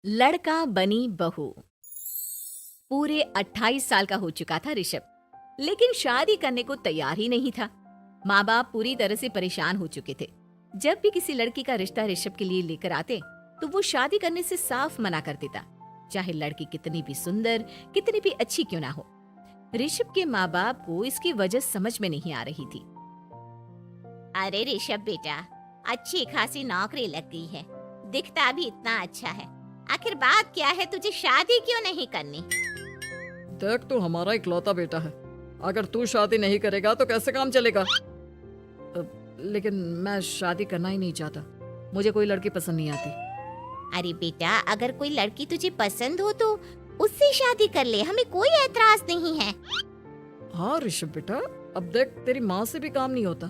लड़का बनी बहू। पूरे 28 साल का हो चुका था ऋषभ, लेकिन शादी करने को तैयार ही नहीं था। माँ बाप पूरी तरह से परेशान हो चुके थे। जब भी किसी लड़की का रिश्ता ऋषभ के लिए लेकर आते तो वो शादी करने से साफ मना कर देता, चाहे लड़की कितनी भी सुंदर, कितनी भी अच्छी क्यों ना हो। ऋषभ के माँ बाप को इसकी वजह समझ में नहीं आ रही थी। अरे ऋषभ बेटा, अच्छी खासी नौकरी लग गई है, दिखता भी इतना अच्छा है, आखिर बात क्या है, तुझे शादी क्यों नहीं करनी? देख, तू हमारा इकलौता बेटा है। अगर तू शादी नहीं करेगा तो कैसे काम चलेगा? लेकिन मैं शादी करना ही नहीं चाहता। मुझे कोई लड़की पसंद नहीं आती। अरे बेटा, अगर कोई लड़की तुझे पसंद हो तो उससे शादी कर ले, हमें कोई एतराज नहीं है। हाँ ऋषभ बेटा, अब देख, तेरी माँ से भी काम नहीं होता।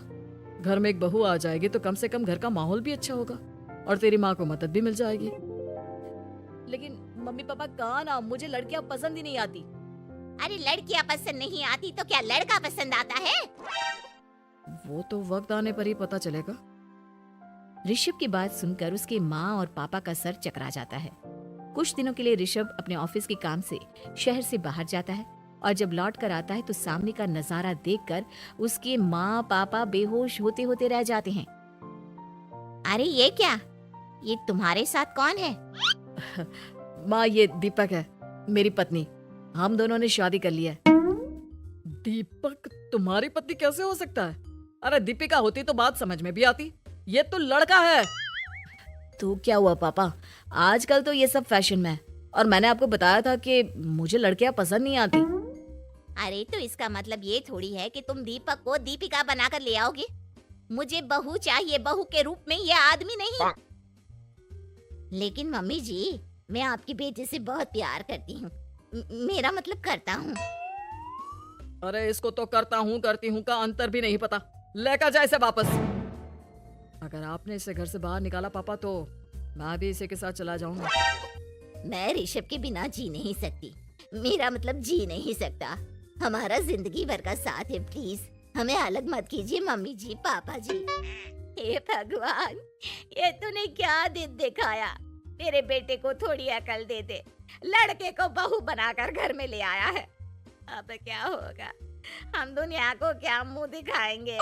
घर में एक बहू आ जाएगी तो कम से कम घर का माहौल भी अच्छा होगा और तेरी माँ को मदद भी मिल जाएगी। लेकिन मम्मी पापा कहाँ ना, मुझे लड़कियां पसंद ही नहीं आती। अरे लड़कियां पसंद नहीं आती तो क्या लड़का पसंद आता है? वो तो वक्त आने पर ही पता चलेगा। ऋषभ की बात सुनकर उसके माँ और पापा का सर चकरा जाता है। कुछ दिनों के लिए ऋषभ अपने ऑफिस के काम से शहर से बाहर जाता है और जब लौट कर आता है तो सामने का नजारा देखकर उसके माँ पापा बेहोश होते होते रह जाते हैं। अरे ये क्या, ये तुम्हारे साथ कौन है? माँ, ये दीपक है, मेरी पत्नी। हम दोनों ने शादी कर लिया है। दीपक तुम्हारी पत्नी कैसे हो सकता है? अरे दीपिका होती तो बात समझ में भी आती। ये तो लड़का है। तो क्या हुआ पापा, आजकल तो ये सब फैशन में है और मैंने आपको बताया था कि मुझे लड़कियां पसंद नहीं आती। अरे तो इसका मतलब ये थोड़ी है कि तुम दीपक को दीपिका बनाकर ले आओगे। मुझे बहू चाहिए, बहू के रूप में, ये आदमी नहीं। लेकिन मम्मी जी, मैं आपकी बेटी से बहुत प्यार करती हूँ, मेरा मतलब करता हूँ। अरे इसको तो करता हूँ करती हूँ का अंतर भी नहीं पता। लेकर जाए इसे वापस। अगर आपने इसे घर से बाहर निकाला पापा तो मैं भी इसे के साथ चला जाऊंगा। मैं ऋषभ के बिना जी नहीं सकती, मेरा मतलब जी नहीं सकता। हमारा जिंदगी भर का साथ है, प्लीज हमें अलग मत कीजिए मम्मी जी, पापा जी। हे भगवान, ये तूने क्या दिन दिखाया? मेरे बेटे को थोड़ी अकल दे दे, लड़के को बहू बनाकर घर में ले आया है। अब क्या होगा, हम दुनिया को क्या मुंह दिखाएंगे?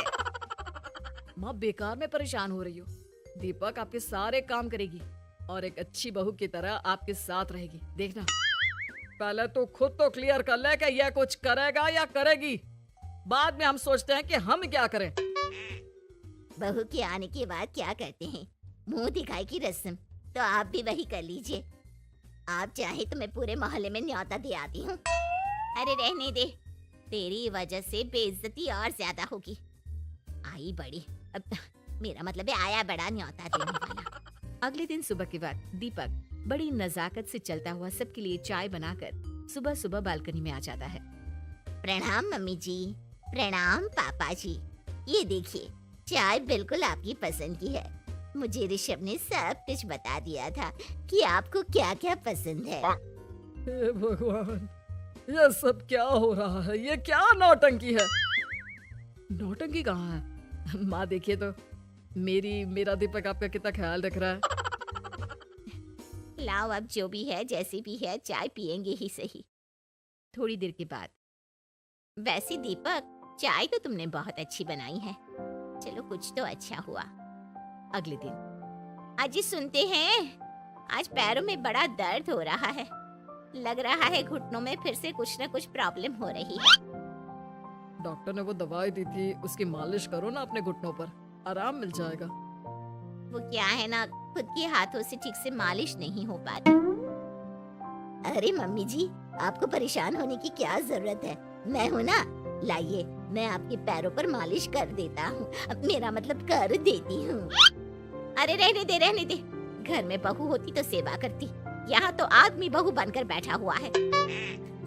माँ, बेकार में परेशान हो रही हो। दीपक आपके सारे काम करेगी और एक अच्छी बहू की तरह आपके साथ रहेगी, देखना। पहले तो खुद तो क्लियर कर ले कि यह कुछ करेगा या करेगी, बाद में हम सोचते हैं कि हम क्या करें। बहू के आने के बाद क्या करते हैं, मुंह दिखाई की रस्म, तो आप भी वही कर लीजिए। आप चाहे तो मैं पूरे मोहल्ले में न्योता दे आती हूँ। अरे रहने दे, तेरी वजह से बेइज्जती और ज्यादा होगी। आई बड़ी, अब मेरा मतलब है आया बड़ा न्योता देने वाला। अगले दिन सुबह के वक्त दीपक बड़ी नजाकत से चलता हुआ सबके लिए चाय बनाकर सुबह सुबह बालकनी में आ जाता है। प्रणाम मम्मी जी, प्रणाम पापा जी। ये देखिए, चाय बिल्कुल आपकी पसंद की है। मुझे ऋषभ ने सब कुछ बता दिया था कि आपको क्या क्या पसंद है। हे भगवान, ये सब क्या हो रहा है? ये क्या नौटंकी है? नौटंकी कहाँ है? माँ देखिए तो, मेरा दीपक आपका कितना ख्याल रख रहा है। लाओ, अब जो भी है जैसी भी है, चाय पियेंगे ही सही। थोड़ी देर के बाद, वैसे दीपक, चाय तो तुमने बहुत अच्छी बनाई है, चलो कुछ तो अच्छा हुआ। अगले दिन, अजी सुनते हैं, आज पैरों में बड़ा दर्द हो रहा है, लग रहा है घुटनों में फिर से कुछ न कुछ प्रॉब्लम हो रही है। डॉक्टर ने वो दवाई दी थी, उसकी मालिश करो ना अपने घुटनों पर, आराम मिल जाएगा। वो क्या है ना, खुद के हाथों से ठीक से मालिश नहीं हो पाती। अरे मम्मी जी, आपको परेशान होने की क्या जरूरत है, मैं हूँ ना, लाइए मैं आपके पैरों पर मालिश कर देता हूँ, मेरा मतलब कर देती हूँ। अरे रहने दे, घर में बहू होती तो सेवा करती, यहाँ तो आदमी बहू बनकर बैठा हुआ है।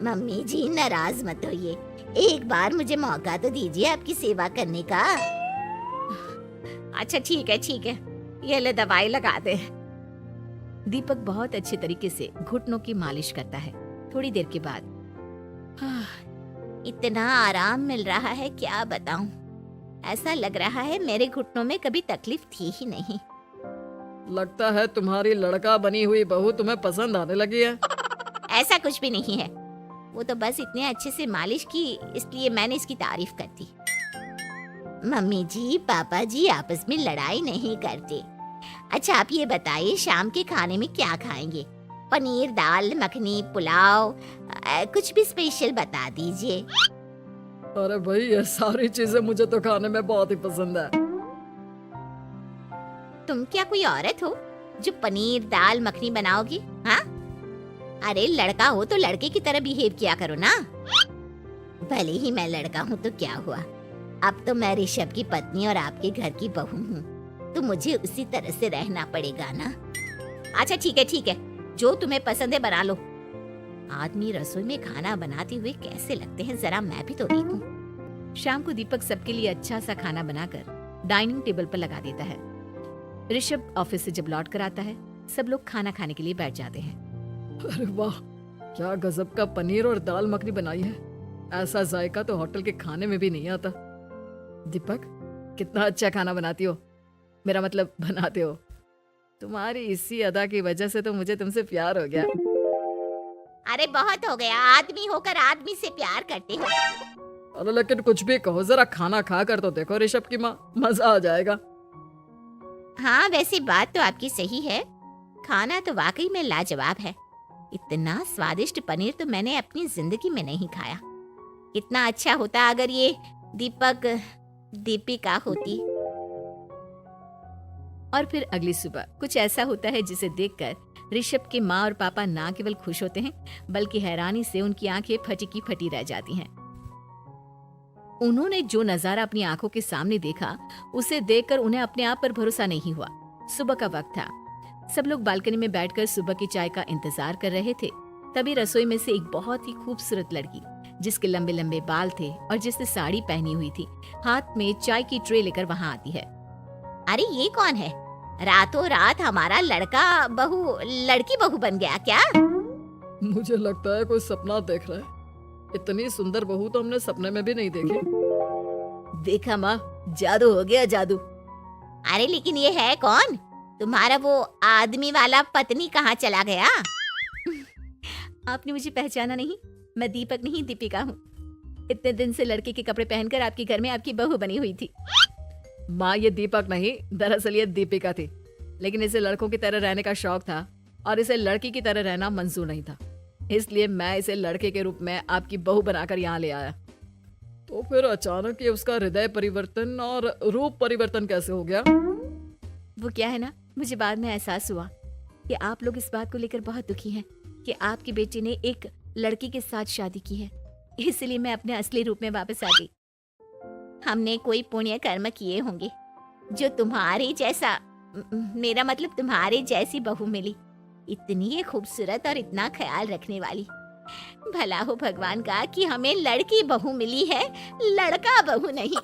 मम्मी जी नाराज मत होइए, एक बार मुझे मौका तो दीजिए आपकी सेवा करने का। अच्छा ठीक है, ये ले दवाई लगा दे। दीपक बहुत अच्छे तरीके से घुटनों की मालिश करता है। थोड़ी देर के बाद, इतना आराम मिल रहा है क्या बताऊं, ऐसा लग रहा है मेरे घुटनों में कभी तकलीफ थी ही नहीं। लगता है तुम्हारी लड़का बनी हुई बहू तुम्हें पसंद आने लगी है। ऐसा कुछ भी नहीं है, वो तो बस इतने अच्छे से मालिश की इसलिए मैंने इसकी तारीफ कर दी। मम्मी जी पापा जी आपस में लड़ाई नहीं करते। अच्छा आप ये बताइए शाम के खाने में क्या खाएंगे? पनीर दाल मखनी पुलाव कुछ भी स्पेशल बता दीजिए। अरे भाई ये सारी चीजें मुझे तो खाने में बहुत ही पसंद है। तुम क्या कोई औरत हो जो पनीर दाल मखनी बनाओगी? हाँ, अरे लड़का हो तो लड़के की तरह बिहेव किया करो ना। भले ही मैं लड़का हूँ तो क्या हुआ, अब तो मैं ऋषभ की पत्नी और आपके घर की बहू हूँ, तो मुझे उसी तरह से रहना पड़ेगा ना। अच्छा ठीक है, जो तुम्हें पसंद है बना लो। आदमी रसोई में खाना बनाते हुए कैसे लगते हैं जरा मैं भी तो देखूं। शाम को दीपक सबके लिए अच्छा सा खाना बनाकर डाइनिंग टेबल पर लगा देता है। ऋषभ ऑफिस से जब लौट कर आता है, सब लोग खाना खाने के लिए बैठ जाते हैं। अरे वाह, क्या गजब का पनीर और दाल मखनी बनाई है। ऐसा जायका तो होटल के खाने में भी नहीं आता। दीपक, कितना अच्छा खाना बनाती हो, मेरा मतलब बनाते हो। तुम्हारी इसी अदा की वजह से तो मुझे तुमसे प्यार हो गया। अरे बहुत हो गया, आदमी होकर आदमी से प्यार करते हो। अरे लेकिन कुछ भी कहो, जरा खाना खा कर तो देखो ऋषभ की माँ, मजा आ जाएगा। हाँ वैसे बात तो आपकी सही है, खाना तो वाकई में लाजवाब है। इतना स्वादिष्ट पनीर तो मैंने अपनी जिंदगी में नहीं खाया। इतना अच्छा होता अगर ये दीपिका होती। और फिर अगली सुबह कुछ ऐसा होता है जिसे देखकर ऋषभ के माँ और पापा ना केवल खुश होते हैं बल्कि हैरानी से उनकी आंखें फटी की फटी रह जाती हैं। उन्होंने जो नजारा अपनी आंखों के सामने देखा उसे देखकर उन्हें अपने आप पर भरोसा नहीं हुआ। सुबह का वक्त था, सब लोग बालकनी में बैठकर सुबह की चाय का इंतजार कर रहे थे। तभी रसोई में से एक बहुत ही खूबसूरत लड़की जिसके लंबे लंबे बाल थे और जिसने साड़ी पहनी हुई थी, हाथ में चाय की ट्रे लेकर वहाँ आती है। अरे ये कौन है? रातों रात हमारा लड़की बहू बन गया क्या? मुझे लगता है कोई सपना देख रहा है। इतनी सुंदर बहू तो हमने सपने में भी नहीं देखी। देखा माँ, जादू हो गया जादू। अरे लेकिन ये है कौन? तुम्हारा वो आदमी वाला पत्नी कहाँ चला गया? आपने मुझे पहचाना नहीं? मैं दीपक नहीं दीपिका हूँ। इतने दिन से लड़के के कपड़े पहनकर आपके घर में आपकी बहू बनी हुई थी। माँ ये दीपक नहीं, दरअसल ये दीपिका थी, लेकिन इसे लड़कों की तरह रहने का शौक था और इसे लड़की की तरह रहना मंजूर नहीं था, इसलिए मैं इसे लड़के के रूप में आपकी बहू बनाकर यहाँ ले आया। तो फिर अचानक ये उसका हृदय परिवर्तन और रूप परिवर्तन कैसे हो गया? वो क्या है ना, मुझे बाद में एहसास हुआ कि आप लोग इस बात को लेकर बहुत दुखी हैं कि आपकी बेटी ने एक लड़की के साथ शादी की है, इसलिए मैं अपने असली रूप में वापस आ गई। हमने कोई पुण्य कर्म किए होंगे जो तुम्हारे जैसा, मेरा मतलब तुम्हारे जैसी बहू मिली, इतनी खूबसूरत और इतना ख्याल रखने वाली। भला हो भगवान का कि हमें लड़की बहू मिली है, लड़का बहू नहीं।